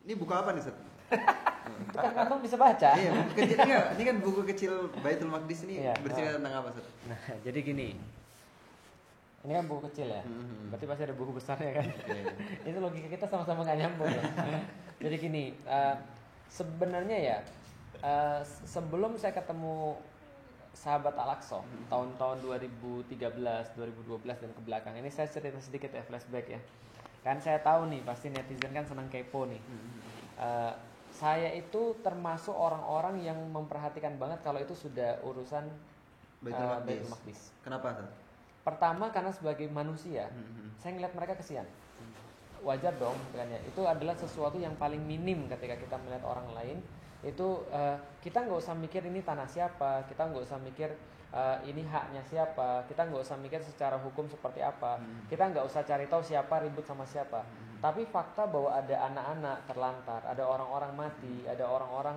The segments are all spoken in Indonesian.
Ini buku apa nih, Set? Itu kan kantong bisa baca. Iya, buku kecil enggak? Ini kan buku kecil Baitul Maqdis ini Iya. bercerita tentang apa, Set? Nah, jadi gini. Ini kan buku kecil ya. Berarti pasti ada buku besarnya kan. Itu logika kita sama-sama nggak nyambung ya. Jadi gini, sebenarnya ya sebelum saya ketemu sahabat Al-Aqsa tahun-tahun 2013, 2012 dan ke belakang, ini saya cerita sedikit ya, flashback ya. Kan saya tahu nih pasti netizen kan senang kepo nih. Saya itu termasuk orang-orang yang memperhatikan banget kalau itu sudah urusan Baitul Maqdis. Kenapa, Set? Pertama karena sebagai manusia, saya ngeliat mereka kesian. Wajar dong, kan ya. Itu adalah sesuatu yang paling minim ketika kita melihat orang lain. Itu kita nggak usah mikir ini tanah siapa, kita nggak usah mikir ini haknya siapa, kita nggak usah mikir secara hukum seperti apa, kita nggak usah cari tahu siapa ribut sama siapa. Tapi fakta bahwa ada anak-anak terlantar, ada orang-orang mati, ada orang-orang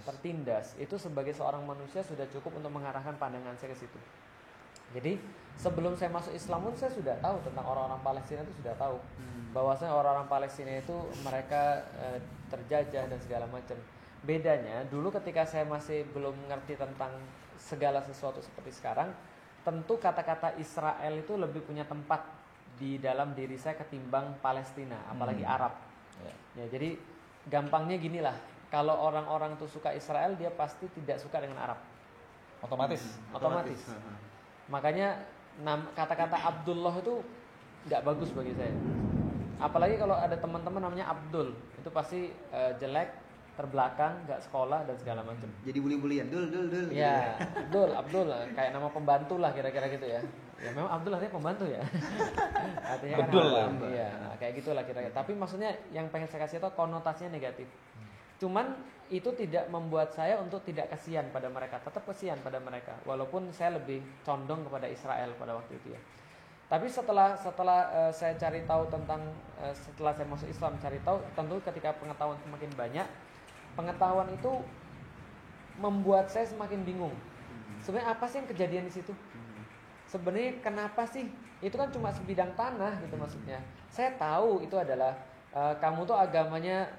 tertindas, itu sebagai seorang manusia sudah cukup untuk mengarahkan pandangan saya ke situ. Jadi sebelum saya masuk Islam pun saya sudah tahu tentang orang-orang Palestina, itu sudah tahu bahwasanya orang-orang Palestina itu mereka terjajah dan segala macam. Bedanya dulu ketika saya masih belum mengerti tentang segala sesuatu seperti sekarang, tentu kata-kata Israel itu lebih punya tempat di dalam diri saya ketimbang Palestina, apalagi Arab. Ya, jadi gampangnya ginilah, kalau orang-orang itu suka Israel, dia pasti tidak suka dengan Arab. Otomatis. Makanya kata-kata Abdullah itu nggak bagus bagi saya. Apalagi kalau ada teman-teman namanya Abdul, itu pasti jelek, terbelakang, nggak sekolah dan segala macam. Jadi bully-bulian, dul. Ya, Abdul, kayak nama pembantu lah kira-kira gitu ya. Ya memang Abdul artinya pembantu ya. Artinya kan Bedul lah. Iya, kayak gitulah kira-kira. Tapi maksudnya yang pengen saya kasih itu konotasinya negatif. Cuman itu tidak membuat saya untuk tidak kasihan pada mereka, tetap kasihan pada mereka. Walaupun saya lebih condong kepada Israel pada waktu itu ya. Tapi setelah saya cari tahu tentang setelah saya masuk Islam, cari tahu, tentu ketika pengetahuan semakin banyak, pengetahuan itu membuat saya semakin bingung. Sebenarnya apa sih yang kejadian di situ? Sebenarnya kenapa sih? Itu kan cuma sebidang tanah gitu maksudnya. Saya tahu itu adalah kamu tuh agamanya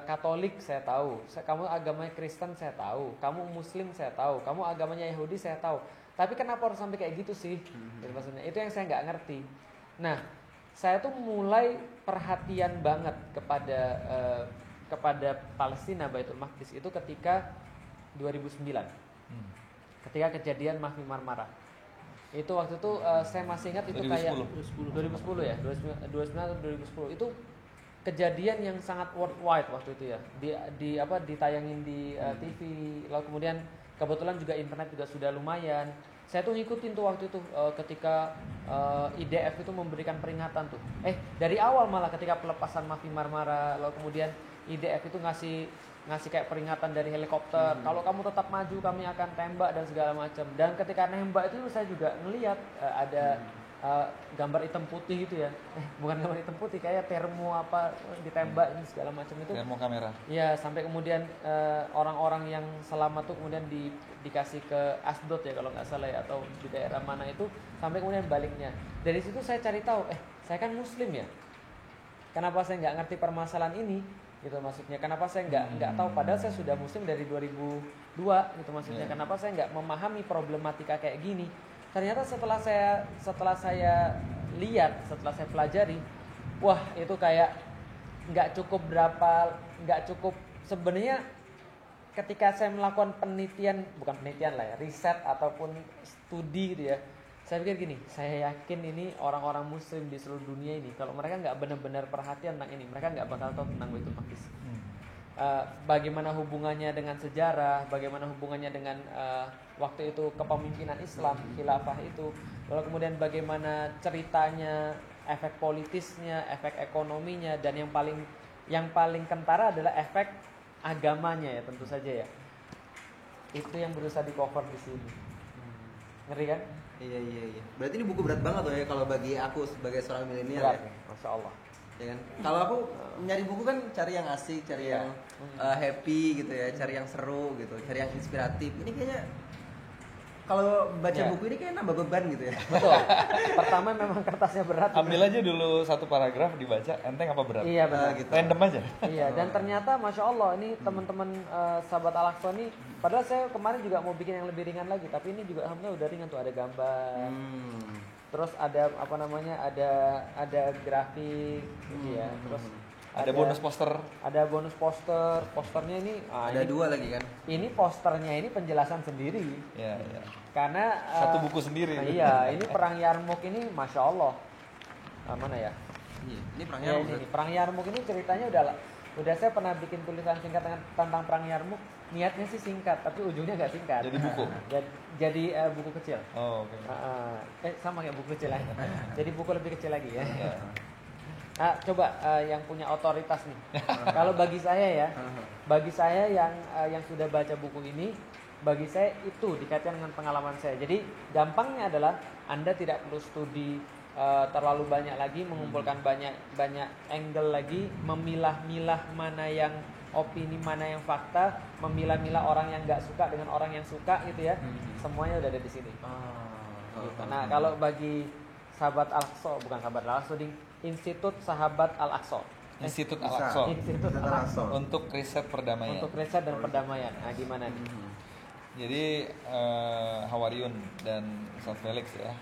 Katolik, saya tahu. Kamu agamanya Kristen, saya tahu. Kamu Muslim, saya tahu. Kamu agamanya Yahudi, saya tahu. Tapi kenapa harus sampai kayak gitu sih? Gitu maksudnya. Itu yang saya nggak ngerti. Nah, saya tuh mulai perhatian banget kepada Palestina, Baitul Maqdis itu ketika 2009. Ketika kejadian Mahfi Marmara. Itu waktu itu saya masih ingat itu 2010. kayak 2010 ya, 2009 atau 2010 itu kejadian yang sangat worldwide waktu itu ya. Ditayangin di TV, lalu kemudian kebetulan juga internet juga sudah lumayan. Saya tuh ngikutin tuh waktu itu ketika IDF itu memberikan peringatan tuh. Dari awal malah ketika pelepasan Mahfi Marmara, lalu kemudian IDF itu ngasih kayak peringatan dari helikopter. Kalau kamu tetap maju kami akan tembak dan segala macam. Dan ketika nembak itu saya juga ngelihat ada gambar hitam putih gitu ya. Bukan gambar hitam putih, kayak termo apa ditembak dan segala macam itu. Termo kamera. Ya, sampai kemudian orang-orang yang selamat tuh kemudian dikasih ke Asdod ya kalau nggak salah ya, atau di daerah mana itu, sampai kemudian baliknya. Dari situ saya cari tahu, saya kan Muslim ya. Kenapa saya nggak ngerti permasalahan ini? Gitu maksudnya. Kenapa saya nggak tahu? Padahal saya sudah Muslim dari 2002 gitu maksudnya. Kenapa saya nggak memahami problematika kayak gini? Ternyata setelah saya lihat, setelah saya pelajari, wah itu kayak nggak cukup sebenarnya. Ketika saya melakukan bukan penelitian lah ya, riset ataupun studi gitu ya, saya pikir gini, saya yakin ini orang-orang Muslim di seluruh dunia ini, kalau mereka nggak benar-benar perhatian tentang ini, mereka nggak bakal tahu tentang Baitul Maqdis. Bagaimana hubungannya dengan sejarah, bagaimana hubungannya dengan waktu itu kepemimpinan Islam, khilafah itu, lalu kemudian bagaimana ceritanya, efek politisnya, efek ekonominya, dan yang paling kentara adalah efek agamanya ya, tentu saja ya. Itu yang berusaha di cover di sini. Ngeri kan? Iya. Berarti ini buku berat banget tuh ya kalau bagi aku sebagai seorang milenial ya. Masya Allah. Ya kan? Kalau aku nyari buku kan cari yang asik, cari yang happy gitu ya, cari yang seru gitu, cari yang inspiratif. Ini kayaknya kalau baca Ya. buku ini kayak nambah beban gitu ya. Betul. Pertama memang kertasnya berat. Ambil aja dulu satu paragraf dibaca, enteng apa berat? Iya benar. Gitu. Random aja. Iya, dan ternyata Masya Allah ini teman-teman sahabat Al-Aqsa ini, padahal saya kemarin juga mau bikin yang lebih ringan lagi, tapi ini juga alhamdulillah udah ringan tuh, ada gambar, terus ada apa namanya, ada grafik gitu ya, terus Ada bonus poster. ada bonus posternya ini, Ada ini, 2 lagi kan. ini posternya ini penjelasan sendiri, Ya, ya. karena Satu buku sendiri. iya, ini perang Yarmuk ini Masya Allah, mana ya? Iya, ini Ya, perangnya ini nih, perang Yarmuk ini ceritanya udah saya pernah bikin tulisan singkat tentang perang Yarmuk. Niatnya sih singkat, tapi ujungnya nggak singkat. Jadi buku? Jadi buku kecil. Oh, oke. Sama kayak buku kecil ya. Jadi buku lebih kecil lagi ya. Ya. Coba yang punya otoritas nih. Kalau bagi saya yang sudah baca buku ini, bagi saya itu dikaitkan dengan pengalaman saya. Jadi gampangnya adalah Anda tidak perlu studi terlalu banyak lagi, mengumpulkan banyak angle lagi, memilah-milah mana yang opini, mana yang fakta, memilah-milah orang yang nggak suka dengan orang yang suka gitu ya. Semuanya udah ada di sini. Gitu. Nah, kalau bagi sahabat Al-Aqsa, bukan sahabat Al-Aqsa, Institut Sahabat Al-Aqsa. Institut Bisa. Al-Aqsa Institut Al-Aqsa. untuk riset perdamaian. Untuk riset dan perdamaian. Nah, gimana nih? Jadi Hawariun dan Ustadz Felix ya.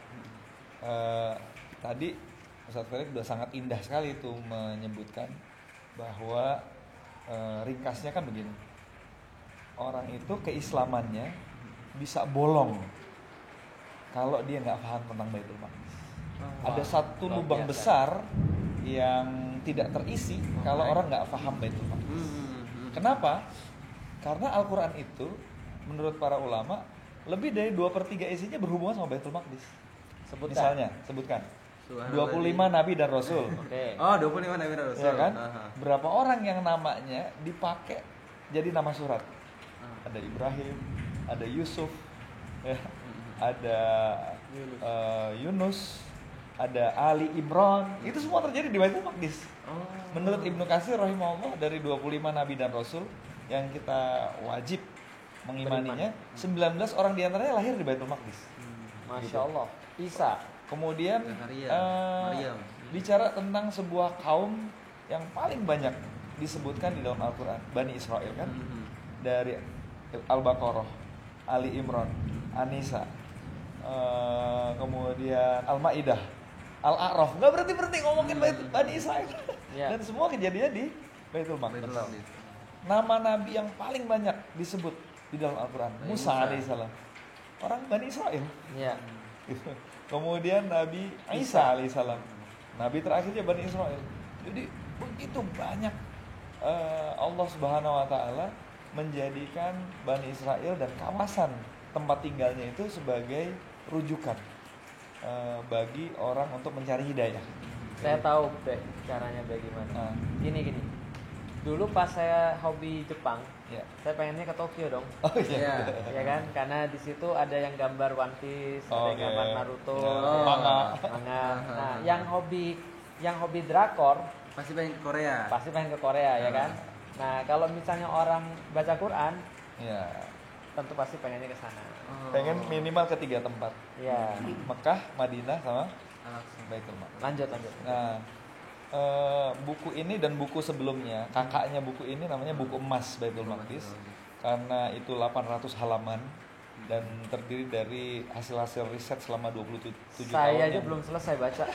Tadi Ustadz Felix sudah sangat indah sekali itu menyebutkan bahwa ringkasnya kan begini. Orang itu keislamannya bisa bolong kalau dia nggak paham tentang Baitul Maqdis. Ada satu luar lubang biasa. besar yang tidak terisi kalau orang nggak paham Baitul Maqdis. Kenapa? Karena Al-Quran itu menurut para ulama lebih dari 2/3 isinya berhubungan sama Baitul Maqdis. Sebutkan. Sebutkan. Subhanallah. 25 nabi dan rasul. Oke. Oh, 25 Nabi dan Rasul. Ya kan? Aha. Berapa orang yang namanya dipakai jadi nama surat? Ada Ibrahim, ada Yusuf, ya, ada Yunus, ada Ali Imran. Itu semua terjadi di Baitul Maqdis. Menurut Ibnu Katsir rahimahullah, dari 25 nabi dan rasul yang kita wajib mengimaninya, 19 orang diantaranya lahir di Baitul Maqdis. Masya Allah. Isa. Kemudian Zakaria, Maryam. bicara tentang sebuah kaum yang paling banyak disebutkan di dalam Al-Quran, Bani Israel kan, dari Al-Baqarah, Ali Imran, An-Nisa, kemudian Al-Maidah, Al-A'raf. Nggak berhenti ngomongin Bani Israel. Ya. Dan semua kejadian di Baitul Maqdis. Nama Nabi yang paling banyak disebut di dalam Al-Quran, Musa alaihissalam, orang Bani Israel. Ya. Kemudian Nabi Isa alaihissalam, Nabi terakhirnya Bani Israel. Jadi begitu banyak Allah Subhanahu Wa Taala menjadikan Bani Israel dan kawasan tempat tinggalnya itu sebagai rujukan bagi orang untuk mencari hidayah. Saya tahu deh caranya bagaimana. Nah. Gini. Dulu pas saya hobi Jepang, Ya. saya pengennya ke Tokyo dong. Oh iya. Ya kan? Karena di situ ada yang gambar One Piece, ada yang Oke. gambar Naruto, Ya, ada yang manga. manga. Nah, yang hobi drakor Pasti pengen ke Korea. pasti pengen ke Korea ya kan. Nah, kalau misalnya orang baca Quran, Ya. tentu pasti pengennya ke sana. Pengen minimal ke 3 tempat. Ya. Mekah, Madinah, sama Baitul Maqdis. Lanjut. Nah, buku ini dan buku sebelumnya, kakaknya buku ini namanya buku emas Baitul Maqdis, karena itu 800 halaman dan terdiri dari hasil-hasil riset selama 27 tahun Saya aja yang, belum selesai baca.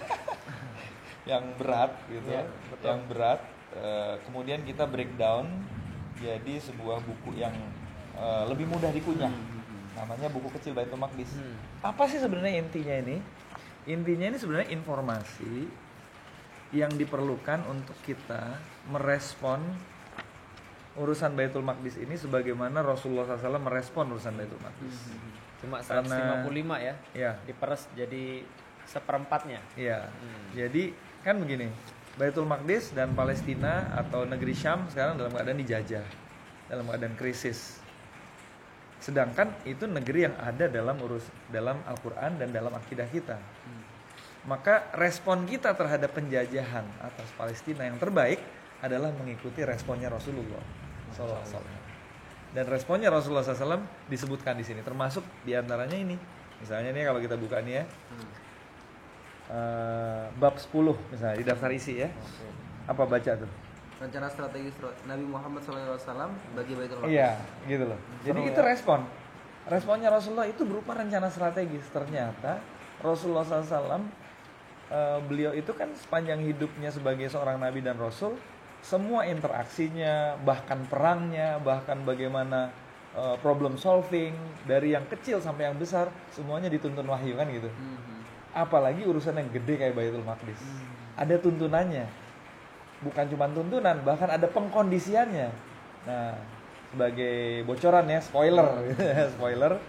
yang berat gitu, Ya, betul. yang berat. Kemudian kita breakdown jadi sebuah buku yang lebih mudah dikunyah. Namanya buku kecil Baitul Maqdis. Apa sih sebenarnya intinya ini? Intinya ini sebenarnya informasi yang diperlukan untuk kita merespon urusan Baitul Maqdis ini sebagaimana Rasulullah SAW merespon urusan Baitul Maqdis. Cuma Karena- 155 ya. Ya, Diperes jadi seperempatnya. ya. Jadi kan begini, Baitul Maqdis dan Palestina atau negeri Syam sekarang dalam keadaan dijajah, dalam keadaan krisis. Sedangkan itu negeri yang ada dalam Al-Quran dan dalam akidah kita. Maka respon kita terhadap penjajahan atas Palestina yang terbaik adalah mengikuti responnya Rasulullah SAW. Dan responnya Rasulullah SAW disebutkan di sini, termasuk diantaranya ini. Misalnya nih kalau kita buka nih ya, bab 10 misalnya di daftar isi ya. Apa baca tuh? Rencana strategis Nabi Muhammad SAW bagi Baitul Maqdis. Iya, gitu loh. Jadi Seru itu ya. responnya Rasulullah itu berupa rencana strategis. Ternyata Rasulullah SAW, beliau itu kan sepanjang hidupnya sebagai seorang nabi dan rasul, semua interaksinya, bahkan perangnya, bahkan bagaimana problem solving dari yang kecil sampai yang besar, semuanya dituntun wahyu kan gitu. Apalagi urusan yang gede kayak Baitul Maqdis, ada tuntunannya. Bukan cuma tuntunan, bahkan ada pengkondisiannya. Nah, sebagai bocoran ya, spoiler, spoiler,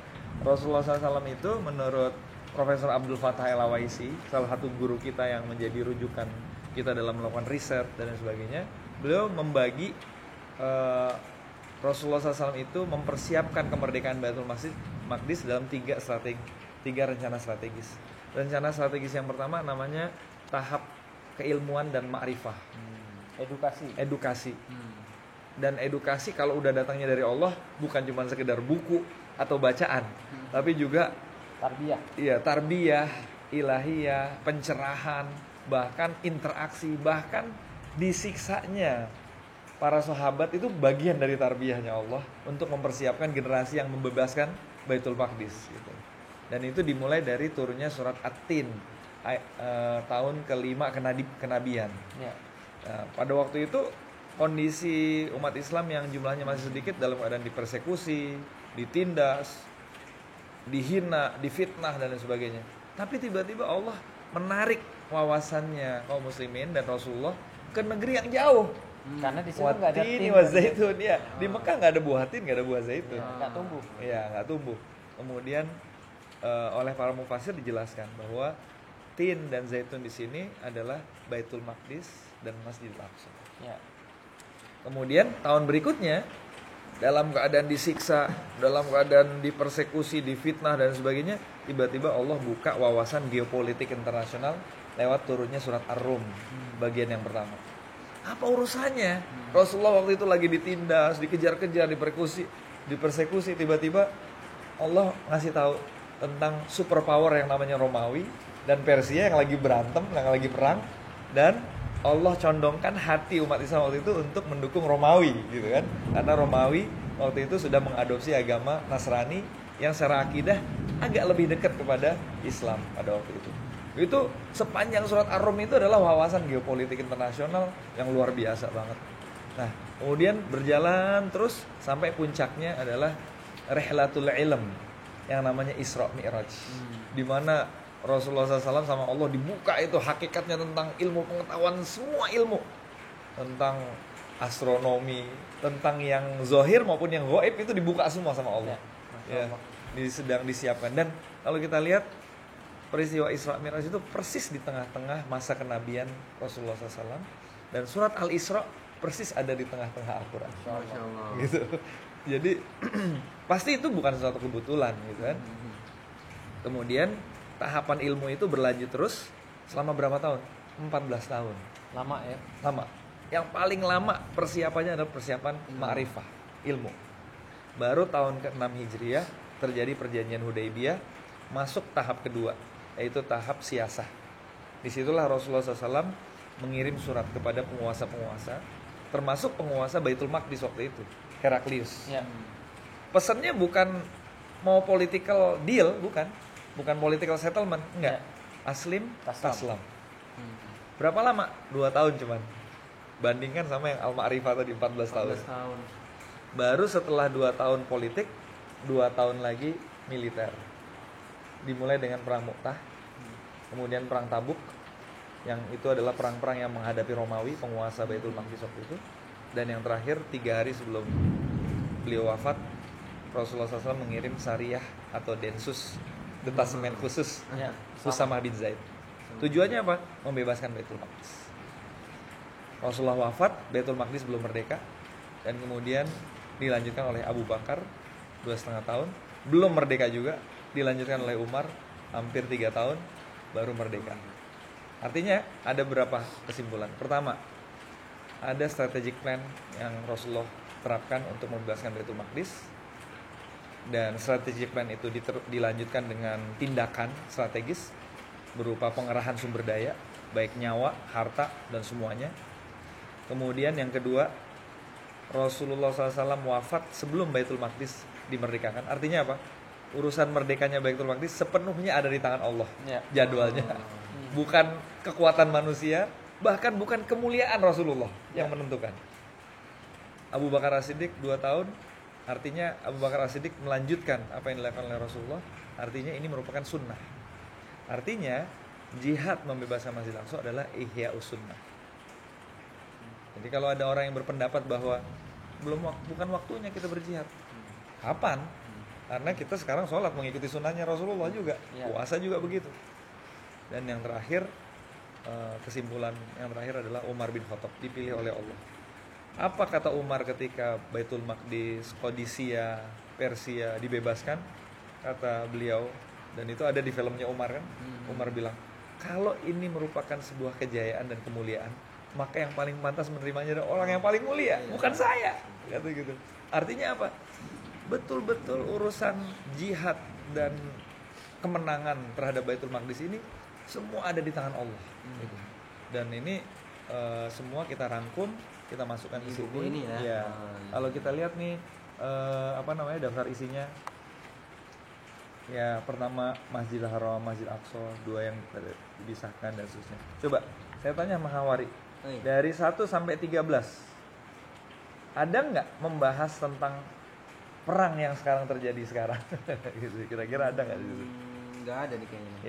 Rasulullah SAW itu menurut Profesor Abdul Fattah El-Awaisi, salah satu guru kita yang menjadi rujukan kita dalam melakukan riset dan sebagainya, beliau membagi Rasulullah SAW itu mempersiapkan kemerdekaan Baitul Maqdis dalam tiga rencana strategis. Rencana strategis yang pertama namanya tahap keilmuan dan ma'rifah. Edukasi. Dan edukasi kalau udah datangnya dari Allah bukan cuma sekedar buku atau bacaan, tapi juga tarbiyah, ilahiyah, pencerahan, bahkan interaksi, bahkan disiksanya para sahabat itu bagian dari tarbiyahnya Allah untuk mempersiapkan generasi yang membebaskan Baitul Maqdis gitu. Dan itu dimulai dari turunnya surat At-Tin tahun ke-5 kenabian. Ya. Nah, pada waktu itu kondisi umat Islam yang jumlahnya masih sedikit dalam keadaan dipersekusi, ditindas, dihina, difitnah dan lain sebagainya. Tapi tiba-tiba Allah menarik wawasannya kaum muslimin dan Rasulullah ke negeri yang jauh. Karena di situ nggak ada Watin tin, wa zaitun ya. Di Mekah nggak ada buah tin, nggak ada buah zaitun. nggak tumbuh. Iya, nggak tumbuh. Kemudian oleh para mufasir dijelaskan bahwa tin dan zaitun di sini adalah Baitul Maqdis dan Masjidil Aqsa. Ya. Kemudian tahun berikutnya dalam keadaan disiksa, dalam keadaan dipersekusi, difitnah dan sebagainya, tiba-tiba Allah buka wawasan geopolitik internasional lewat turunnya surat Ar-Rum bagian yang pertama. Apa urusannya? Rasulullah waktu itu lagi ditindas, dikejar-kejar, dipersekusi, tiba-tiba Allah ngasih tahu tentang superpower yang namanya Romawi dan Persia yang lagi berantem, yang lagi perang, dan Allah condongkan hati umat Islam waktu itu untuk mendukung Romawi gitu kan. Karena Romawi waktu itu sudah mengadopsi agama Nasrani yang secara akidah agak lebih dekat kepada Islam pada waktu itu. Itu sepanjang surat Ar-Rum itu adalah wawasan geopolitik internasional yang luar biasa banget. Nah, kemudian berjalan terus sampai puncaknya adalah Rihlatul Ilm yang namanya Isra Mi'raj. Di mana Rasulullah SAW sama Allah dibuka itu hakikatnya tentang ilmu pengetahuan, semua ilmu tentang astronomi, tentang yang zahir maupun yang gaib itu dibuka semua sama Allah. Ya, sedang disiapkan. Dan kalau kita lihat peristiwa Isra Mi'raj itu persis di tengah-tengah masa kenabian Rasulullah SAW, dan surat Al-Isra persis ada di tengah-tengah Al-Quran. Masya Allah. Gitu. Jadi pasti itu bukan suatu kebetulan gitu kan. Kemudian tahapan ilmu itu berlanjut terus selama berapa tahun? 14 tahun. Lama ya. Lama. Yang paling lama persiapannya adalah persiapan ma'rifah, ilmu. Baru tahun ke-6 Hijriah terjadi perjanjian Hudaybiyah, masuk tahap kedua, yaitu tahap siasah. Disitulah Rasulullah SAW mengirim surat kepada penguasa-penguasa, termasuk penguasa Baitul Maqdis waktu itu, Heraklius. Ya. Pesannya bukan mau political deal, bukan political settlement, enggak. Aslim, taslam. Berapa lama? 2 tahun cuman. Bandingkan sama yang Al-Ma'rifah tadi 14 tahun. Baru setelah 2 tahun politik, 2 tahun lagi militer. Dimulai dengan perang Mu'tah, kemudian perang Tabuk, yang itu adalah perang-perang yang menghadapi Romawi, penguasa Baitul Maqdis waktu itu. Dan yang terakhir 3 hari sebelum beliau wafat, Rasulullah SAW mengirim Sariyah atau Densus, detasemen khusus, Usamah bin Zaid. Tujuannya apa? Membebaskan Baitul Maqdis. Rasulullah wafat, Baitul Maqdis belum merdeka, dan kemudian dilanjutkan oleh Abu Bakar 2,5 tahun, belum merdeka juga, dilanjutkan oleh Umar hampir 3 tahun, baru merdeka. Artinya ada berapa kesimpulan? Pertama, ada strategic plan yang Rasulullah terapkan untuk membebaskan Baitul Maqdis. Dan strategic plan itu dilanjutkan dengan tindakan strategis berupa pengerahan sumber daya, baik nyawa, harta, dan semuanya. Kemudian yang kedua, Rasulullah SAW wafat sebelum Baitul Maqdis dimerdekakan. Artinya apa? Urusan merdekanya Baitul Maqdis sepenuhnya ada di tangan Allah, jadwalnya. Bukan kekuatan manusia, bahkan bukan kemuliaan Rasulullah yang menentukan. Abu Bakar As-Siddiq 2 tahun, artinya Abu Bakar As-Siddiq melanjutkan apa yang dilakukan oleh Rasulullah. Artinya ini merupakan sunnah. Artinya jihad membebaskan Masjid Al-Aqsa adalah ihya'us sunnah. Jadi kalau ada orang yang berpendapat bahwa bukan waktunya kita berjihad, kapan? Karena kita sekarang sholat mengikuti sunnahnya Rasulullah juga, puasa juga begitu. Dan yang terakhir, kesimpulan yang terakhir adalah Umar bin Khattab dipilih oleh Allah. Apa kata Umar ketika Baitul Maqdis, Qadisiyah, Persia dibebaskan? Kata beliau, dan itu ada di filmnya Umar kan? Umar bilang, kalau ini merupakan sebuah kejayaan dan kemuliaan, maka yang paling pantas menerimanya adalah orang yang paling mulia, bukan saya. Kata gitu. Artinya apa? Betul-betul urusan jihad dan kemenangan terhadap Baitul Maqdis ini semua ada di tangan Allah. Dan ini semua kita rangkum, kita masukkan di buku ini ya. Ya. Kalau kita lihat nih daftar isinya. Ya, pertama Masjidil Haram, Masjid Aqsa, 2 yang dipisahkan dan seterusnya. Coba saya tanya sama Hawari, dari 1 sampai 13 ada nggak membahas tentang perang yang sekarang terjadi sekarang? Gitu. Kira-kira ada nggak di situ? Nggak ada nih kayaknya.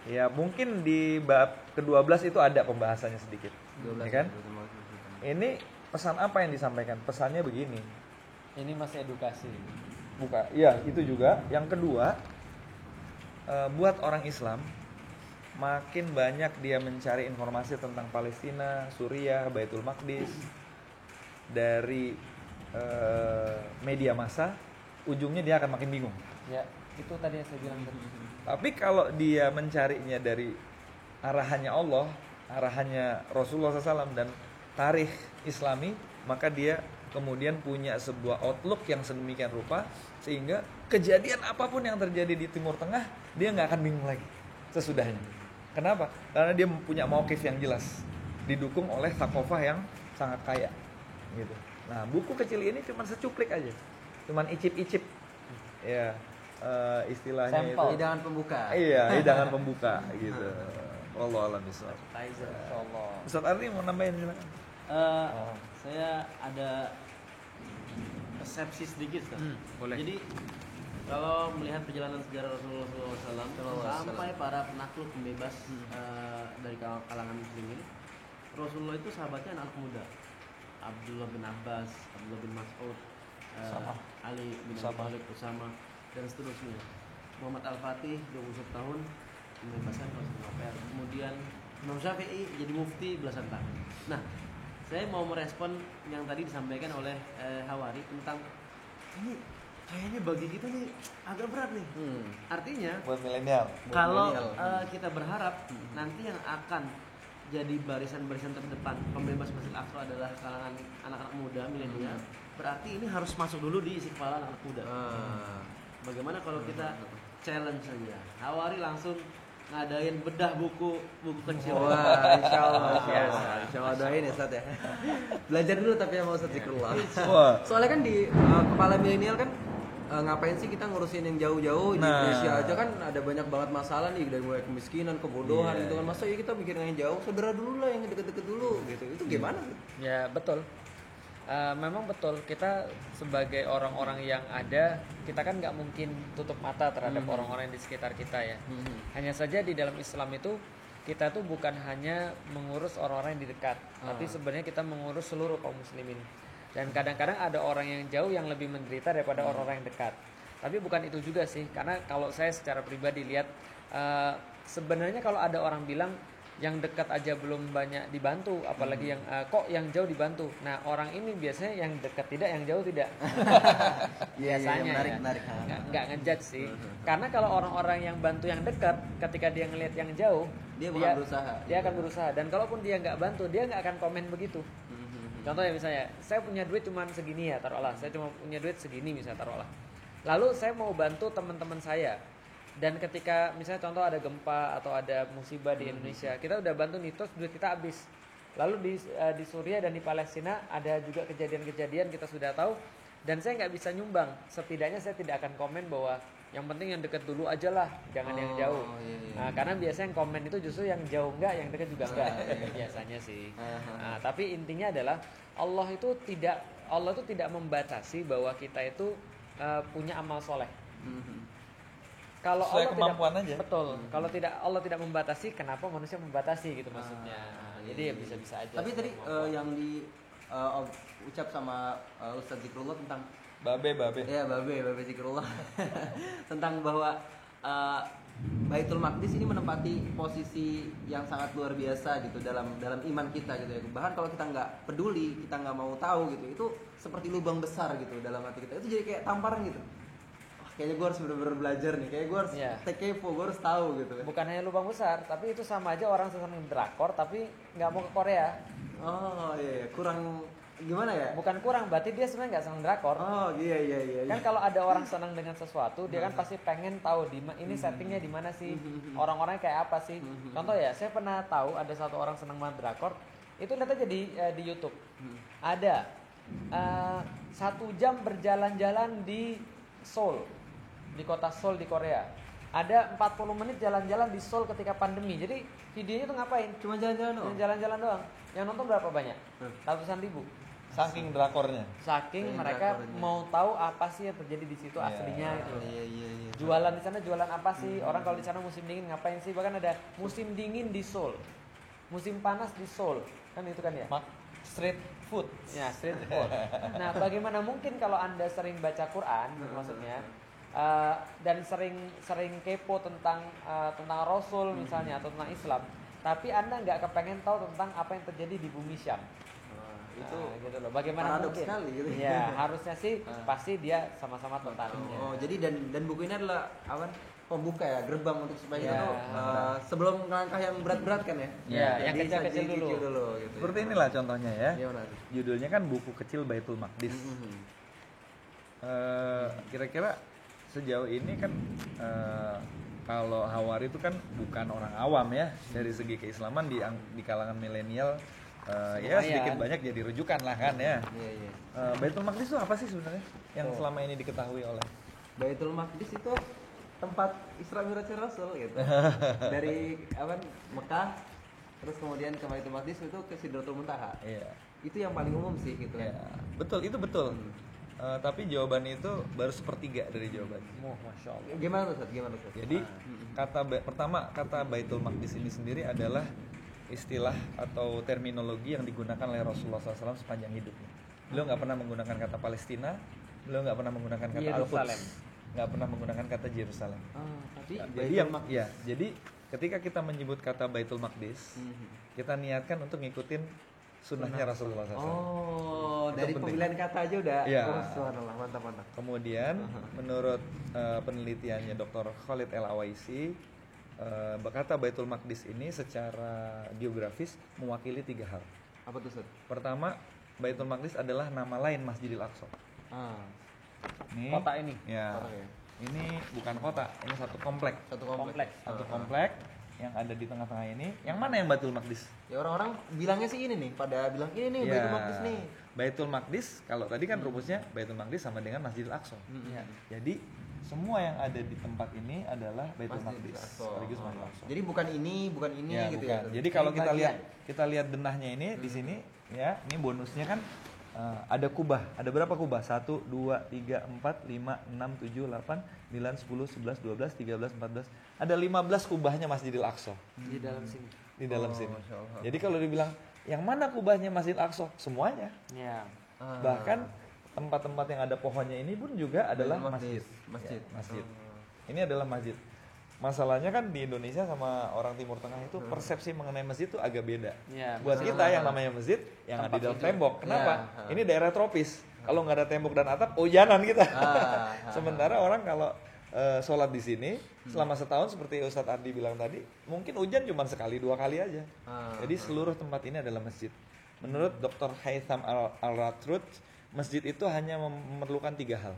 Ya mungkin di bab ke-12 itu ada pembahasannya sedikit, 12 ya kan? Ini pesan apa yang disampaikan? Pesannya begini. Ini masih edukasi. Bukan, ya itu juga. Yang kedua, buat orang Islam, makin banyak dia mencari informasi tentang Palestina, Suriah, Baitul Maqdis dari media massa, ujungnya dia akan makin bingung. Ya, itu tadi yang saya bilang tadi. Tapi kalau dia mencarinya dari arahannya Allah, arahannya Rasulullah SAW dan tarikh Islami, maka dia kemudian punya sebuah outlook yang sedemikian rupa sehingga kejadian apapun yang terjadi di Timur Tengah dia nggak akan bingung lagi sesudahnya. Kenapa? Karena dia punya mauqif yang jelas, didukung oleh thaqafah yang sangat kaya, gitu. Nah, buku kecil ini cuma secuplik aja, cuma icip-icip, ya istilahnya sampel. itu Hidangan pembuka. Iya, hidangan pembuka, gitu. Wallahu a'lam bishawab. Insyaallah. Ustaz Arni mau nambahin silakan. Saya ada persepsi sedikit kan. Boleh. Jadi kalau melihat perjalanan sejarah Rasulullah SAW sampai para penakluk pembebas dari kalangan muslimin, Rasulullah itu sahabatnya anak muda. Abdullah bin Abbas, Abdullah bin Mas'ud, Ali bin Abi Thalib, Usama dan seterusnya. Muhammad Al-Fatih 21 tahun membebaskan Rasulullah. Kemudian Imam Syafi'i jadi mufti belasan tahun. Nah, saya mau merespon yang tadi disampaikan oleh Hawari tentang ini kayaknya bagi kita nih agak berat nih. Artinya Buat milenial. kalau kita berharap nanti yang akan jadi barisan-barisan terdepan pembebas Masjid Al-Aqsa adalah kalangan anak-anak muda milenial, berarti ini harus masuk dulu di isi kepala anak muda. Bagaimana kalau kita challenge saja, Hawari langsung ngadain bedah buku kecil. Wah, insyaallah doain ya Ustaz ya. Belajar dulu tapi sama Ustaz Zikrullah. Wah. Soalnya kan di kepala milenial kan ngapain sih kita ngurusin yang jauh-jauh di Indonesia aja kan ada banyak banget masalah nih dari mulai kemiskinan, kebodohan gitu kan. Masa ya kita mikir yang jauh, saudara dulu lah yang deket-deket dulu gitu. Itu gimana? Ya betul. Memang betul, kita sebagai orang-orang yang ada, kita kan nggak mungkin tutup mata terhadap orang-orang di sekitar kita ya. Hanya saja di dalam Islam itu kita tuh bukan hanya mengurus orang-orang yang di dekat, tapi sebenarnya kita mengurus seluruh kaum muslimin. Dan kadang-kadang ada orang yang jauh yang lebih menderita daripada orang-orang yang dekat. Tapi bukan itu juga sih, karena kalau saya secara pribadi lihat, sebenarnya kalau ada orang bilang yang dekat aja belum banyak dibantu, apalagi yang kok yang jauh dibantu. Nah, orang ini biasanya yang dekat tidak, yang jauh tidak. Biasanya menarik. Nggak ngejudge sih. Karena kalau orang-orang yang bantu yang dekat, ketika dia ngelihat yang jauh, Dia bakal berusaha. Dia akan berusaha. Dan kalaupun dia nggak bantu, dia nggak akan komen begitu. Contohnya misalnya, saya punya duit cuma segini ya, taruhlah. Saya cuma punya duit segini misalnya, taruhlah. Lalu saya mau bantu teman-teman saya. Dan ketika misalnya contoh ada gempa atau ada musibah di Indonesia, kita udah bantu nih, terus duit kita habis. Lalu di Suriah dan di Palestina ada juga kejadian-kejadian kita sudah tahu. Dan saya nggak bisa nyumbang. Setidaknya saya tidak akan komen bahwa yang penting yang deket dulu aja lah, jangan yang jauh. Iya. Nah, karena biasanya yang komen itu justru yang jauh enggak, yang deket juga enggak. Biasanya sih. Nah, tapi intinya adalah Allah itu tidak membatasi bahwa kita itu punya amal soleh. Kalau Sesuai Allah kemampuan tidak, aja. betul. Kalau tidak Allah tidak membatasi, kenapa manusia membatasi gitu maksudnya. Jadi ya bisa-bisa aja. Tapi tadi yang ucap sama Ustadz Zikrullah tentang Babe. ya Babe Zikrullah tentang bahwa Baitul Maqdis ini menempati posisi yang sangat luar biasa gitu dalam iman kita gitu ya. Bahkan kalau kita nggak peduli, kita nggak mau tahu gitu, itu seperti lubang besar gitu dalam hati kita. Itu jadi kayak tamparan gitu. Wah, kayaknya gue harus benar-benar belajar nih. Kayak gue harus take kepo, gue harus tahu gitu. Bukan hanya lubang besar, tapi itu sama aja orang senang drakor tapi nggak mau ke Korea. Oh iya, kurang gimana ya? Bukan kurang, berarti dia sebenarnya nggak senang drakor. Oh iya. Kan kalau ada orang senang dengan sesuatu, dia kan pasti pengen tahu ini settingnya di mana sih, orang-orangnya kayak apa sih. Contoh ya, saya pernah tahu ada satu orang senang banget drakor, itu lihat aja di YouTube. Ada 1 jam berjalan-jalan di Seoul, di kota Seoul di Korea. Ada 40 menit jalan-jalan di Seoul ketika pandemi. Jadi videonya tuh ngapain? Cuma jalan-jalan doang. Jalan-jalan doang. Yang nonton berapa banyak? Ratusan ribu. Saking drakornya. Saking mereka mau tahu apa sih yang terjadi di situ aslinya gitu. Iya. Jualan di sana jualan apa sih? Orang kalau di sana musim dingin ngapain sih? Bahkan ada musim dingin di Seoul. Musim panas di Seoul. Kan itu kan ya? Street food. Ya, street food. Nah, bagaimana mungkin kalau Anda sering baca Quran maksudnya dan sering kepo tentang Rasul misalnya atau tentang Islam, tapi Anda nggak kepengen tahu tentang apa yang terjadi di bumi Syam. Itu gitu loh. Bagaimana mungkin? Sekali, gitu. Ya, harusnya sih pasti dia sama-sama tertariknya. Oh, jadi dan buku ini adalah apa? Pembuka ya, gerbang untuk supaya kita tuh sebelum langkah yang berat-berat kan ya. Ya, yang kecil-kecil dulu. Gitu. Seperti inilah contohnya ya. Gimana? Judulnya kan buku kecil Baitul Maqdis. Kira-kira sejauh ini kan kalau Hawari itu kan bukan orang awam ya, dari segi keislaman di kalangan milenial ya sedikit banyak jadi rujukan lah kan ya. Iya. Baitul Maqdis itu apa sih sebenarnya yang selama ini diketahui oleh? Baitul Maqdis itu tempat Isra Mi'raj Rasul gitu. Dari Mekah terus kemudian ke Baitul Maqdis itu ke Sidratul Muntaha. Iya. Itu yang paling umum sih gitu kan. Ya, betul, itu betul. Tapi jawabannya itu baru sepertiga dari jawabannya. Masya Allah. Gimana tuh? Jadi kata Baitul Maqdis ini sendiri adalah istilah atau terminologi yang digunakan oleh Rasulullah SAW sepanjang hidupnya. Beliau nggak pernah menggunakan kata Palestina, beliau nggak pernah menggunakan kata Al-Quds, nggak pernah menggunakan kata Yerusalem. Jadi ketika kita menyebut kata Baitul Maqdis, kita niatkan untuk ngikutin sunnahnya Rasulullah SAW. Oh, dari pemilihan kata aja udah. Subhanallah, mantap. Kemudian menurut penelitiannya Dr. Khalid El Awaisi, kata Baitul Maqdis ini secara geografis mewakili 3 hal. Apa tuh, Ustaz? Pertama, Baitul Maqdis adalah nama lain Masjidil Aqsa. Ini, Kota ini. Ya. Kota ya. Ini bukan kota, ini satu komplek. Satu kompleks. Satu komplek yang ada di tengah-tengah ini. Yang mana yang Baitul Maqdis? Ya orang-orang bilangnya sih ini nih, pada bilang ini nih Baitul Maqdis nih. Baitul Maqdis, kalau tadi kan rumusnya Baitul Maqdis sama dengan Masjidil Aqsa. Jadi semua yang ada di tempat ini adalah Baitul Maqdis. Sekaligus Masjidil Aqsa. Jadi bukan ini Ya, gitu bukan. ya. Jadi kalau kita lihat denahnya ini di sini ya, ini bonusnya kan ada kubah. Ada berapa kubah? 1 2 3 4 5 6 7 8 9 10 11 12 13 14. Ada 15 kubahnya Masjidil Aqsa. Di dalam sini. Di dalam sini. Jadi kalau dibilang yang mana kubahnya Masjidil Aqsa? Semuanya. Ya. Bahkan tempat-tempat yang ada pohonnya ini pun juga adalah masjid. Masjid. Ya, masjid. Ini adalah masjid. Masalahnya kan di Indonesia sama orang Timur Tengah itu persepsi mengenai masjid itu agak beda. Ya, Buat kita yang namanya masjid yang ada di dalam tembok. Kenapa? Ini daerah tropis. Kalau nggak ada tembok dan atap, hujanan kita. Sementara orang kalau sholat di sini selama setahun seperti Ustadz Ardi bilang tadi, mungkin hujan cuma sekali 2 kali aja. Jadi seluruh tempat ini adalah masjid. Menurut Dr. Haytham Al-Ratrud, masjid itu hanya memerlukan 3 hal.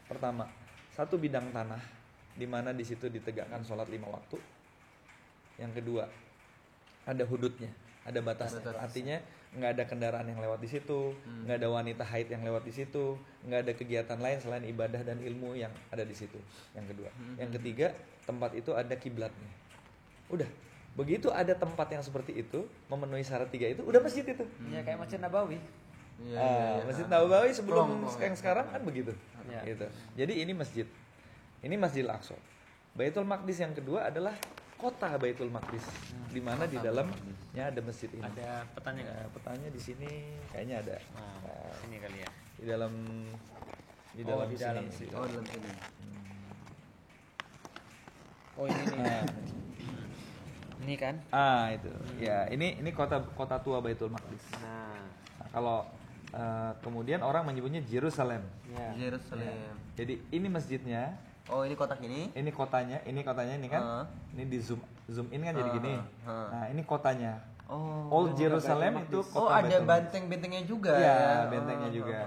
Pertama, 1 bidang tanah di mana di situ ditegakkan sholat 5 waktu. Yang kedua, ada hududnya, ada batasnya. Artinya nggak ada kendaraan yang lewat di situ, nggak ada wanita haid yang lewat di situ, nggak ada kegiatan lain selain ibadah dan ilmu yang ada di situ. Yang kedua, yang ketiga, tempat itu ada kiblatnya. Udah, begitu ada tempat yang seperti itu memenuhi syarat 3 itu, udah masjid itu. Ya kayak Masjid Nabawi. Masjid Nabawi sebelum yang sekarang kan begitu. Ya. Gitu. Jadi ini masjid. Ini Masjidil Aqsa. Baitul Maqdis yang kedua adalah kota Baitul Maqdis, di mana di dalamnya ada masjid ini. Ada petanya nggak? Petanya di sini kayaknya ada. Ini kali ya. Di dalam di dalam sini. Oh, dalam sini. Oh ini nih. Ini kan? Itu. Ya, ini kota tua Baitul Maqdis. Nah, kalau kemudian orang menyebutnya Yerusalem. ya. Yerusalem. Jadi ini masjidnya. Oh, ini kotak ini. Ini kotanya ini kan. Ini di zoom in kan jadi gini. Nah, ini kotanya. Oh. Old Jerusalem itu kota. Oh, ada Baitul Maqdis. benteng-bentengnya juga. Iya, bentengnya juga.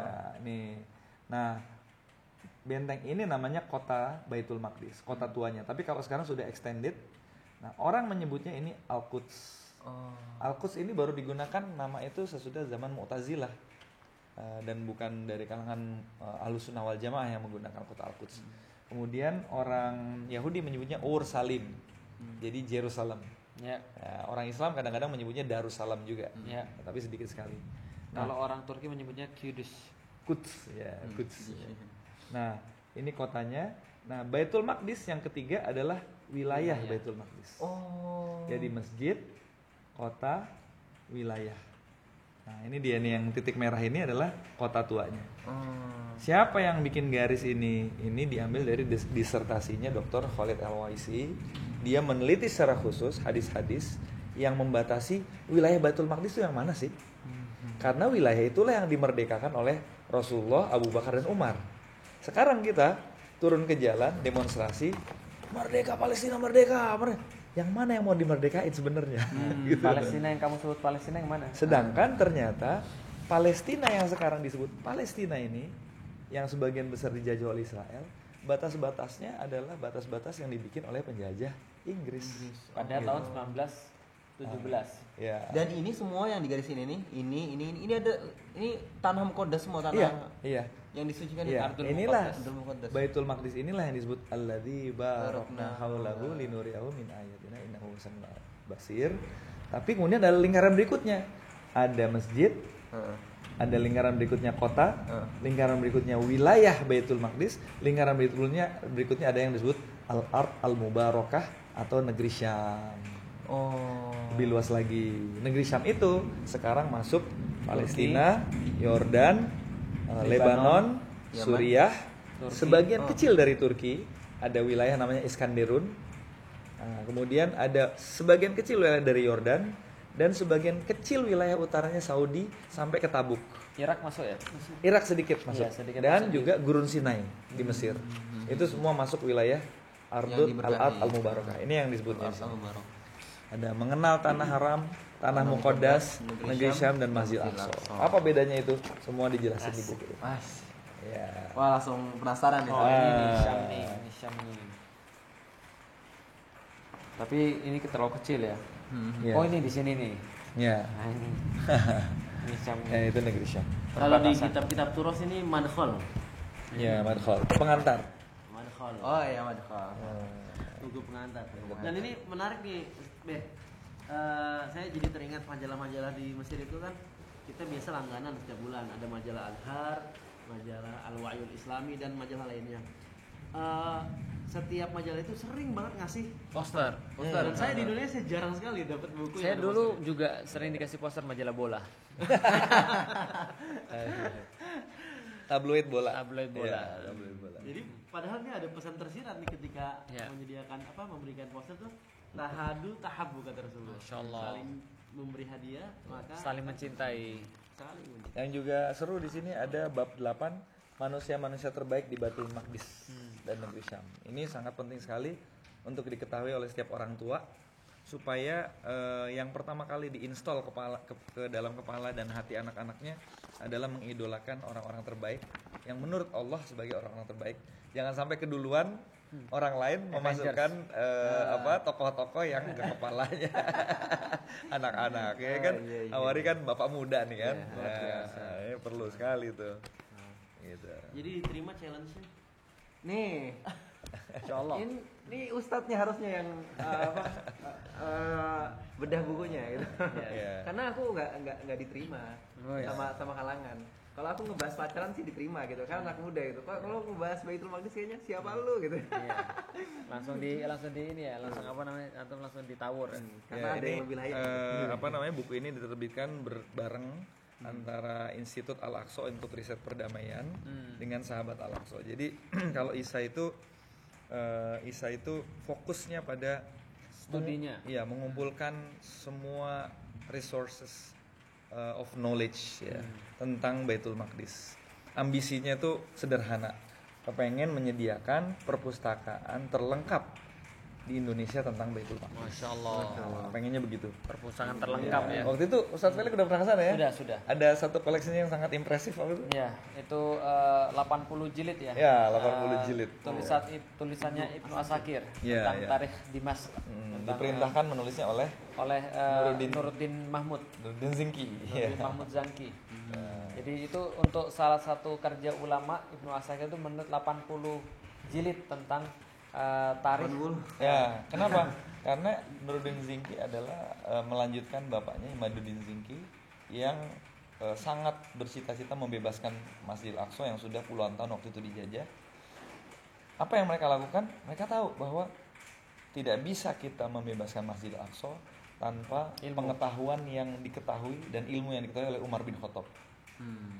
Nih. Nah, benteng ini namanya kota Baitul Maqdis, kota tuanya. Tapi kalau sekarang sudah extended. Nah, orang menyebutnya ini Al-Quds. Al-Quds ini baru digunakan nama itu sesudah zaman Mu'tazilah. Dan bukan dari kalangan Ahlussunnah wal Jamaah yang menggunakan kota Al-Quds. Kemudian orang Yahudi menyebutnya Ursalim. Jadi Jerusalem. Ya. Orang Islam kadang-kadang menyebutnya Darussalam juga. Ya. Tapi sedikit sekali. Kalau orang Turki menyebutnya Kudus. Quds, ya, Quds. Nah, ini kotanya. Nah, Baitul Maqdis yang ketiga adalah wilayah Baitul Maqdis. Oh. Jadi masjid, kota, wilayah. Nah, ini dia nih yang titik merah ini adalah kota tuanya. Siapa yang bikin garis ini? Ini diambil dari disertasinya Dr. Khalid Al-Waisi. Dia meneliti secara khusus hadis-hadis yang membatasi wilayah Baitul Maqdis itu yang mana sih? Karena wilayah itulah yang dimerdekakan oleh Rasulullah, Abu Bakar dan Umar. Sekarang kita turun ke jalan demonstrasi, merdeka Palestina, merdeka. Yang mana yang mau dimerdekain sebenarnya? Gitu. Palestina yang kamu sebut Palestina yang mana? Sedangkan ternyata Palestina yang sekarang disebut Palestina ini, yang sebagian besar dijajah oleh Israel, batas-batasnya adalah batas-batas yang dibikin oleh penjajah Inggris. Pada tahun 1917. Ya. Dan ini semua yang di garis ini ada ini tanah muqaddas semua, tanah Iya. yang disucikan Iya. Ardul Inilah Muqaddas. Baitul Maqdis inilah yang disebut alladzi barakna haulahu linuriyahu min ayatina innahu sami'un basir. Tapi kemudian ada lingkaran berikutnya. Ada masjid, ada lingkaran berikutnya kota, lingkaran berikutnya wilayah Baitul Maqdis, lingkaran berikutnya ada yang disebut al-ard al-mubarakah atau negeri Syam. Lebih luas lagi. Negeri Syam itu sekarang masuk Palestina, Yordan, Lebanon, Suriah, sebagian kecil dari Turki, ada wilayah namanya Iskanderun. Kemudian ada sebagian kecil wilayah dari Yordan dan sebagian kecil wilayah utaranya Saudi sampai ke Tabuk. Irak masuk ya? Irak sedikit masuk. Iya, sedikit Dan masuk. juga Gurun Sinai di Mesir. Itu semua masuk wilayah Ardul Al-Ard Al-Mubarakah. Ini yang disebutnya. Ada mengenal tanah haram, tanah muqaddas, negeri Syam dan Masjid Aqsa. Apa bedanya itu? Semua dijelasin di buku itu. Ya. Wah, langsung penasaran nih. Ini Syam nih, ini Syam nih. Tapi ini terlalu kecil ya. Ya. Oh, ini di sini nih. Ya. Nah, ini. Ini Syam nih. Ya, itu negeri Syam. Kalau di Perbatasan. kitab-kitab Turos ini madkhol. Ya, madkhol, pengantar. Madkhol. Oh iya, madkhol. Tugu pengantar. Dan ini menarik nih, Beh. Saya jadi teringat majalah-majalah di Mesir itu kan kita biasa langganan setiap bulan. Ada majalah Al-Har, majalah Al-Wa'yul Islami dan majalah lainnya. Setiap majalah itu sering banget ngasih Poster. Dan saya di Indonesia jarang sekali dapat buku Saya yang ada dulu poster. juga sering dikasih poster majalah bola. Tabloid bola. Tabloid bola. Ya, tabloid bola. Jadi padahal ini ada pesan tersirat nih ketika Ya. menyediakan memberikan poster tuh tahadu tahabbu kata Rasulullah. Masya Allah. Saling memberi hadiah maka Saling mencintai. saling mencintai. Yang juga seru di sini ada bab 8 manusia-manusia terbaik di Baitul Maqdis dan negeri Syam. Ini sangat penting sekali untuk diketahui oleh setiap orang tua supaya yang pertama kali diinstal ke dalam kepala dan hati anak-anaknya adalah mengidolakan orang-orang terbaik yang menurut Allah sebagai orang-orang terbaik. Jangan sampai keduluan orang lain memasukkan tokoh-tokoh yang ke kepalanya anak-anak, ya kan? Awari kan bapak muda nih kan, ini perlu sekali tuh. Gitu. Jadi diterima challenge-nya. Nih, Insyaallah. Ini ustadznya harusnya yang bedah bukunya gitu. Karena aku nggak diterima sama kalangan. Kalau aku ngebahas pacaran sih diterima gitu, kan anak muda gitu. Kalau ngebahas Baitul Maqdis kayaknya siapa lu gitu. Iya. Langsung di ini ya, langsung apa namanya? Antum langsung ditawur. Karena ada yang lebih layak. Buku ini diterbitkan bareng antara Institut Al-Aqsa untuk riset perdamaian dengan Sahabat Al-Aqsa. Jadi kalau ISA itu fokusnya pada studinya. Iya, mengumpulkan semua resources of knowledge ya tentang Baitul Maqdis. Ambisinya itu sederhana, kepengen menyediakan perpustakaan terlengkap di Indonesia tentang Baitul Maqdis. Masya Allah. Pengennya begitu. Perpustakaan terlengkap ya. Waktu itu Ustadz Felix udah pernah kesana ya? Sudah. Ada satu koleksinya yang sangat impresif apa itu? Ya, itu 80 jilid ya. Ya, 80 jilid. Tulisannya Ibnu Asakir Ya, tentang tarikh Dimas. Diperintahkan menulisnya oleh Nuruddin Mahmud. Nuruddin Zinki. Nuruddin Mahmud Zanki. Jadi itu untuk salah satu kerja ulama Ibnu Asakir itu menurut 80 jilid tentang tarikh. Ya, kenapa? Karena Nuruddin Zinki adalah melanjutkan bapaknya Imaduddin Zinki yang sangat bercita-cita membebaskan Masjidil Aqsa yang sudah puluhan tahun waktu itu dijajah. Apa yang mereka lakukan? Mereka tahu bahwa tidak bisa kita membebaskan Masjidil Aqsa tanpa pengetahuan yang diketahui dan ilmu yang diketahui oleh Umar bin Khattab.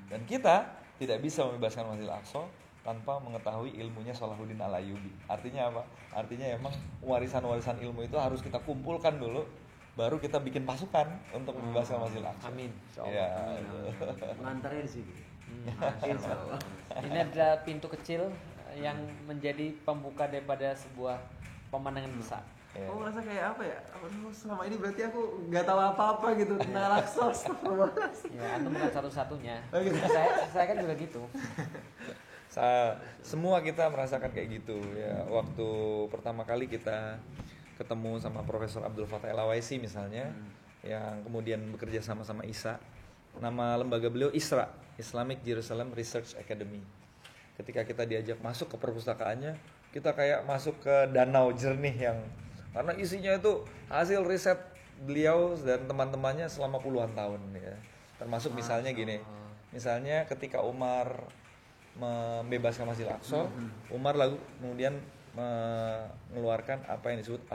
Dan kita tidak bisa membebaskan Masjidil Aqsa tanpa mengetahui ilmunya Salahuddin Al-Ayyubi. Artinya apa? Artinya emang warisan-warisan ilmu itu harus kita kumpulkan dulu, baru kita bikin pasukan untuk membebaskan Masjidil Aqsa. Amin. Ya. Pengantarnya di sini. Insyaallah. Ini ada pintu kecil yang menjadi pembuka daripada sebuah pemandangan besar. Aku merasa kayak apa ya? Selama ini berarti aku nggak tahu apa-apa gitu tentang Al-Aqsa. Ya, antum bukan satu-satunya. gitu. Saya kan juga gitu. Semua kita merasakan kayak gitu ya. Waktu pertama kali kita ketemu sama Profesor Abdul Fattah El-Awaisi misalnya, yang kemudian bekerja sama ISA. Nama lembaga beliau ISRA, Islamic Jerusalem Research Academy. Ketika kita diajak masuk ke perpustakaannya, kita kayak masuk ke danau jernih yang karena isinya itu hasil riset beliau dan teman-temannya selama puluhan tahun ya. Termasuk misalnya gini, misalnya ketika Umar membebaskan Masjidil Aqsa, Umar lalu kemudian mengeluarkan apa yang disebut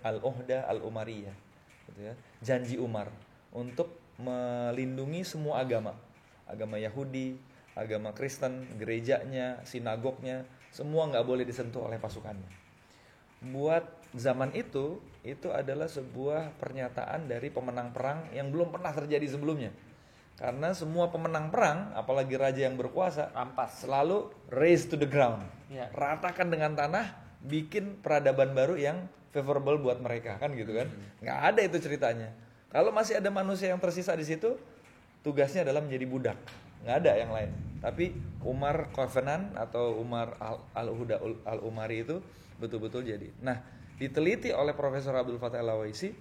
al-Uhda al-Umariyah, gitu ya. Janji Umar untuk melindungi semua agama Yahudi, agama Kristen, gerejanya, sinagognya, semua nggak boleh disentuh oleh pasukannya. Buat zaman itu adalah sebuah pernyataan dari pemenang perang yang belum pernah terjadi sebelumnya. Karena semua pemenang perang, apalagi raja yang berkuasa, Rampas. selalu raise to the ground, Ya. ratakan dengan tanah, bikin peradaban baru yang favorable buat mereka, kan gitu kan? Nggak ada itu ceritanya. Kalau masih ada manusia yang tersisa di situ, tugasnya adalah menjadi budak, nggak ada yang lain. Tapi Umar Covenant atau Umar al-Huda al-Umari itu betul-betul jadi. Nah, diteliti oleh Profesor Abdul Fattah El-Awaisi,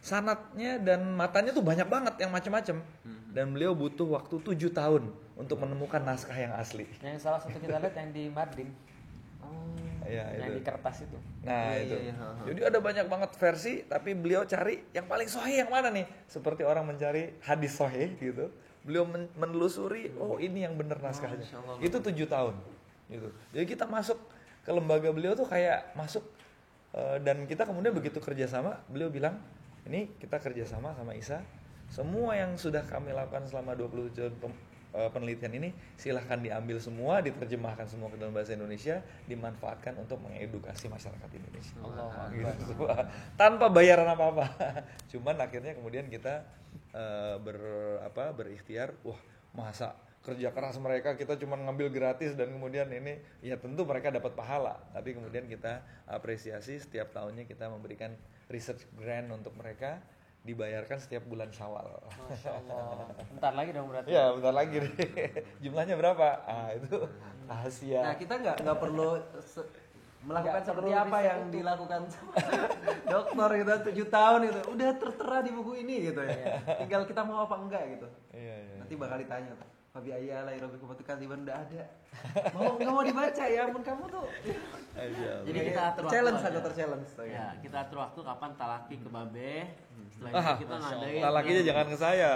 sanadnya dan matanya tuh banyak banget yang macam-macam. Dan beliau butuh waktu 7 tahun untuk menemukan naskah yang asli. Yang salah satu kita lihat yang di Mardin. Ya, yang itu. di kertas itu. Nah, itu. Jadi ada banyak banget versi, tapi beliau cari yang paling sahih yang mana nih? Seperti orang mencari hadis sahih gitu. Beliau menelusuri, oh ini yang benar naskahnya. Itu 7 tahun. Gitu. Jadi kita masuk ke lembaga beliau tuh kayak masuk dan kita kemudian begitu kerjasama, beliau bilang, ini kita kerjasama sama ISA. Semua yang sudah kami lakukan selama 20 tahun penelitian ini silahkan diambil semua, diterjemahkan semua ke dalam bahasa Indonesia, dimanfaatkan untuk mengedukasi masyarakat Indonesia. Gitu. Tanpa bayaran apa-apa. Cuman akhirnya kemudian kita berikhtiar, wah masa kerja keras mereka kita cuma ngambil gratis dan kemudian ini, ya tentu mereka dapat pahala, tapi kemudian kita apresiasi setiap tahunnya kita memberikan research grant untuk mereka dibayarkan setiap bulan Syawal. Masya Allah. Bentar lagi dong berarti. Ya, bentar lagi nih. Jumlahnya berapa? Itu rahasia. Nah, kita nggak perlu melakukan Nggak seperti perlu apa riset yang itu. dilakukan sama dokter gitu 7 tahun itu udah tertera di buku ini gitu ya. Tinggal kita mau apa enggak gitu. Iya. Nanti bakal ditanya tuh. Fabi ayala irobikum katiban udah ada. Nggak mau dibaca ya ampun kamu tuh. Jadi kita atur challenge waktu aku aja. terchallenge. Ya, kita atur waktu kapan talaki ke Babe. Setelah Ah, itu kita ngadain. lakinya jangan ke saya.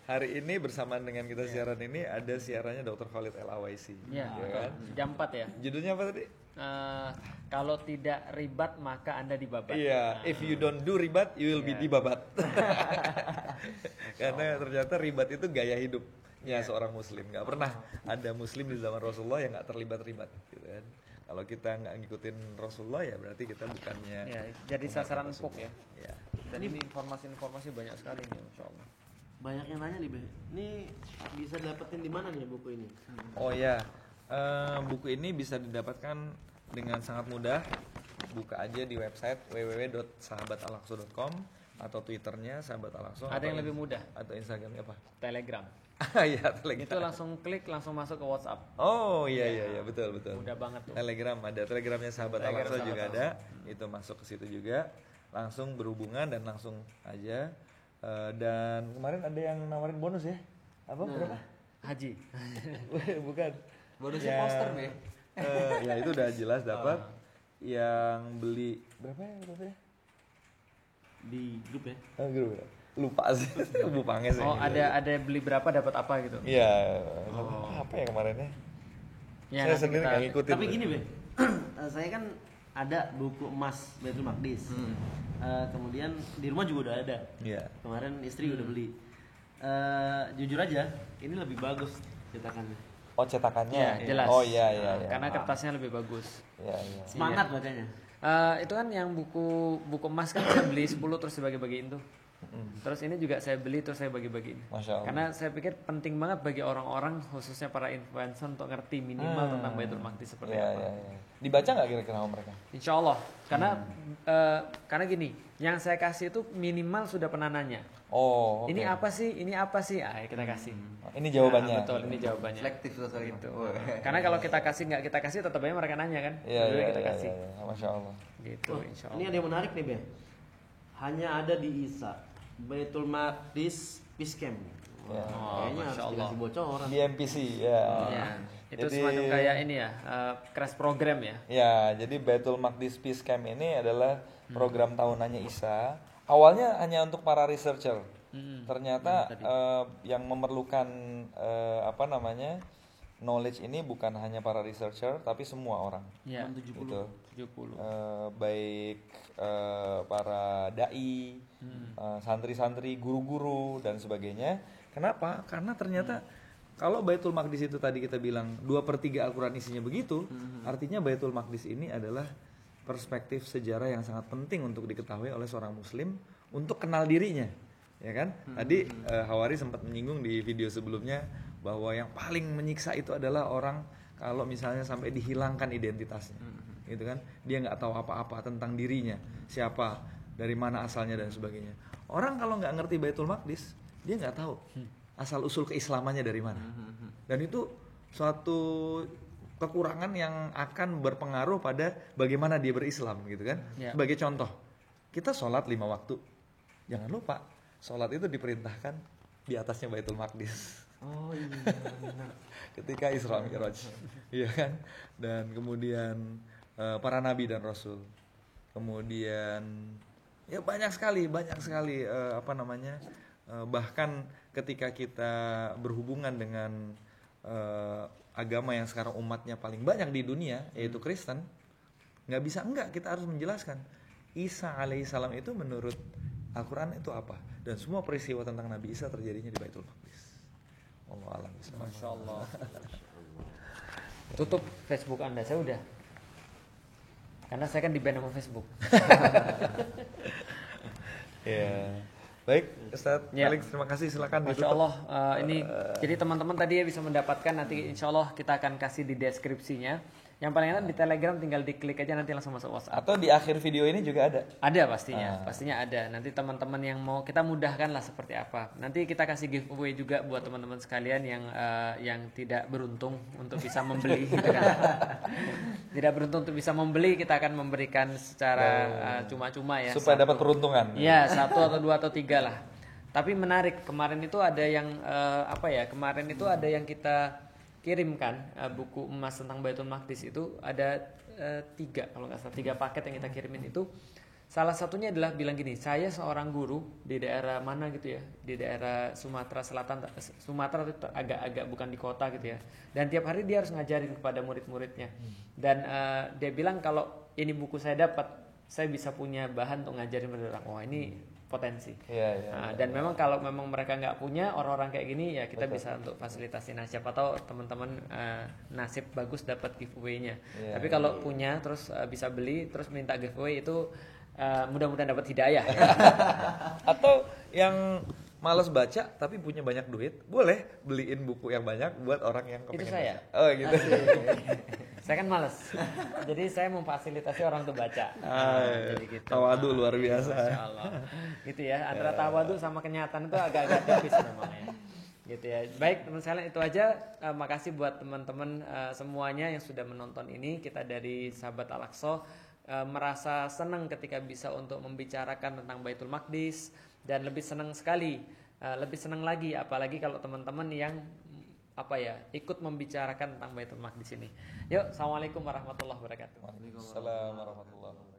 Hari ini bersamaan dengan kita siaran ini ada siarannya Dr. Khalid El Awaisi. Iya, Ya kan? jam 4 ya. Judulnya apa tadi? Kalau tidak ribat maka Anda dibabat. Iya, if you don't do ribat, you will be dibabat. Karena ternyata ribat itu gaya hidupnya seorang muslim. Gak pernah ada muslim di zaman Rasulullah yang gak terlibat ribat, gitu kan. Kalau kita nggak ngikutin Rasulullah ya berarti kita bukannya. Ya, jadi sasaran empuk ya. Ya. Dan ini informasi-informasi banyak sekali nih, Masya Allah. Banyak yang nanya nih, Be. Ini bisa dapetin di mana nih buku ini? Oh ya, buku ini bisa didapatkan dengan sangat mudah. Buka aja di website www.sahabatalaqsa.com atau Twitternya Sahabat Al-Aqsa. Ada yang lebih mudah, Atau Instagramnya apa? Telegram. Iya, Telegram. Itu langsung klik, langsung masuk ke WhatsApp. Oh iya betul. Mudah banget tuh. Telegram ada, Telegramnya Sahabat Telegram Al-Aqsa Sahabat juga Al-Aqsa. ada. Itu masuk ke situ juga. Langsung berhubungan dan langsung aja. Dan kemarin ada yang nawarin bonus ya? Apa? Berapa? Haji. Bukan. Bonusnya Yang, poster, Be. ya itu udah jelas dapat. Yang beli berapa ya? Di grup ya? Grup ya? Lupa sih. Bu Panges Oh, ya. ada beli berapa dapat apa gitu. Iya. Apa ya kemarinnya? Ya, Saya nanti sendiri kita- nggak ngikutin. Tapi gini, Be. Saya kan ada buku emas Baitul Maqdis. Kemudian di rumah juga udah ada. Iya. Kemarin istri udah beli. Jujur aja, ini lebih bagus cetakannya. Oh cetakannya. Iya, jelas. Oh iya. Karena kertasnya lebih bagus. Iya. Semangat bacanya. Itu kan yang buku emas kan saya beli 10 terus dibagi-bagiin tuh. Terus ini juga saya beli terus saya bagi-bagiin. Masya Allah. Karena saya pikir penting banget bagi orang-orang khususnya para influencer untuk ngerti minimal tentang Baitul Maqdis seperti apa. Iya. Dibaca nggak kira-kira sama mereka? Insya Allah. Karena gini, yang saya kasih itu minimal sudah pernah nanya. Oh. oke. Ini apa sih? Ini apa sih? Kita kasih. Ini jawabannya. Nah, betul, ini jawabannya. Selektif sekali Gitu. Karena kalau kita kasih nggak kita kasih tetap aja mereka nanya kan. Jadi kita kasih. Iya. Masya Allah. Gitu, insya Ini Allah. ada yang menarik nih, Be. Hanya ada di ISA. Baitul Maqdis Peace Camp. Ya. Kayaknya harus Masya Allah. dikasih bocoran. Di MPC ya. Ya, itu Jadi- semacam kayak ini ya, crash program ya. Ya, jadi Baitul Maqdis Peace Camp ini adalah program tahunannya ISA. Awalnya hanya untuk para researcher. Ternyata yang memerlukan knowledge ini bukan hanya para researcher, tapi semua orang. Ya, Gitu. 70. Baik para dai, santri-santri, guru-guru dan sebagainya. Kenapa? Karena ternyata kalau Baitul Maqdis itu tadi kita bilang 2/3 Al-Quran isinya begitu, artinya Baitul Maqdis ini adalah perspektif sejarah yang sangat penting untuk diketahui oleh seorang muslim untuk kenal dirinya, ya kan? Tadi Hawari sempat menyinggung di video sebelumnya bahwa yang paling menyiksa itu adalah orang kalau misalnya sampai dihilangkan identitasnya, gitu kan? Dia nggak tahu apa-apa tentang dirinya, siapa, dari mana asalnya dan sebagainya. Orang kalau nggak ngerti Baitul Maqdis, dia nggak tahu asal usul keislamannya dari mana. Dan itu suatu kekurangan yang akan berpengaruh pada bagaimana dia berislam, gitu kan? Ya. Sebagai contoh, kita sholat 5 waktu, jangan lupa sholat itu diperintahkan di atasnya Baitul Maqdis. Oh iya. Ketika Isra Mi'raj, iya kan? Dan kemudian para nabi dan rasul, kemudian ya banyak sekali bahkan ketika kita berhubungan dengan agama yang sekarang umatnya paling banyak di dunia, yaitu Kristen, nggak kita harus menjelaskan Isa alaihissalam itu menurut Al-Quran itu apa, dan semua peristiwa tentang Nabi Isa terjadinya di Baitul Maqdis. Allah alam. Masya Allah. Tutup Facebook Anda, saya udah. Karena saya kan di-ban sama Facebook. Ya. Baik, Ustadz Ya. Felix, terima kasih. Silakan Masya ditutup. Allah, ini jadi teman-teman tadi ya bisa mendapatkan nanti insya Allah kita akan kasih di deskripsinya. Yang paling enak di Telegram tinggal diklik aja nanti langsung masuk WhatsApp. Atau di akhir video ini juga ada? Ada pastinya ada. Nanti teman-teman yang mau kita mudahkan lah seperti apa. Nanti kita kasih giveaway juga buat teman-teman sekalian yang tidak beruntung untuk bisa membeli, gitu kan. Tidak beruntung untuk bisa membeli, kita akan memberikan secara cuma-cuma ya. Supaya dapat peruntungan. Iya, 1 atau 2 atau 3 lah. Tapi menarik, kemarin itu ada yang kemarin itu ada yang kita kirimkan buku emas tentang Baitul Maqdis itu ada 3 kalau nggak salah 3 paket yang kita kirimin itu. Salah satunya adalah bilang gini, saya seorang guru di daerah mana gitu ya, di daerah Sumatera Selatan, Sumatera itu agak-agak bukan di kota gitu ya, dan tiap hari dia harus ngajarin kepada murid-muridnya, dan dia bilang kalau ini buku saya dapat, saya bisa punya bahan untuk ngajarin mereka. Wah, ini potensi. Dan memang kalau memang mereka nggak punya orang-orang kayak gini ya kita bisa untuk fasilitasi. Nah, siapa tahu teman-teman nasib bagus dapat giveaway-nya. Tapi kalau punya terus bisa beli terus minta giveaway itu mudah-mudahan dapat hidayah. Atau yang malas baca tapi punya banyak duit, boleh beliin buku yang banyak buat orang yang kepengen itu saya baca. Oh gitu. Saya kan malas, jadi saya memfasilitasi orang untuk baca. Jadi gitu. Tawadu luar biasa. Masya Allah. Gitu ya, antara tawadu sama kenyataan itu agak-agak tipis memang ya. Gitu ya. Baik teman sekalian, itu aja. Makasih buat teman-teman semuanya yang sudah menonton ini. Kita dari Sahabat Al-Aqsa merasa senang ketika bisa untuk membicarakan tentang Baitul Maqdis, dan lebih senang sekali, lebih senang lagi apalagi kalau teman-teman yang ikut membicarakan tentang Baitul Maqdis ini. Yuk, assalamualaikum warahmatullahi wabarakatuh. Waalaikumsalam warahmatullahi wabarakatuh.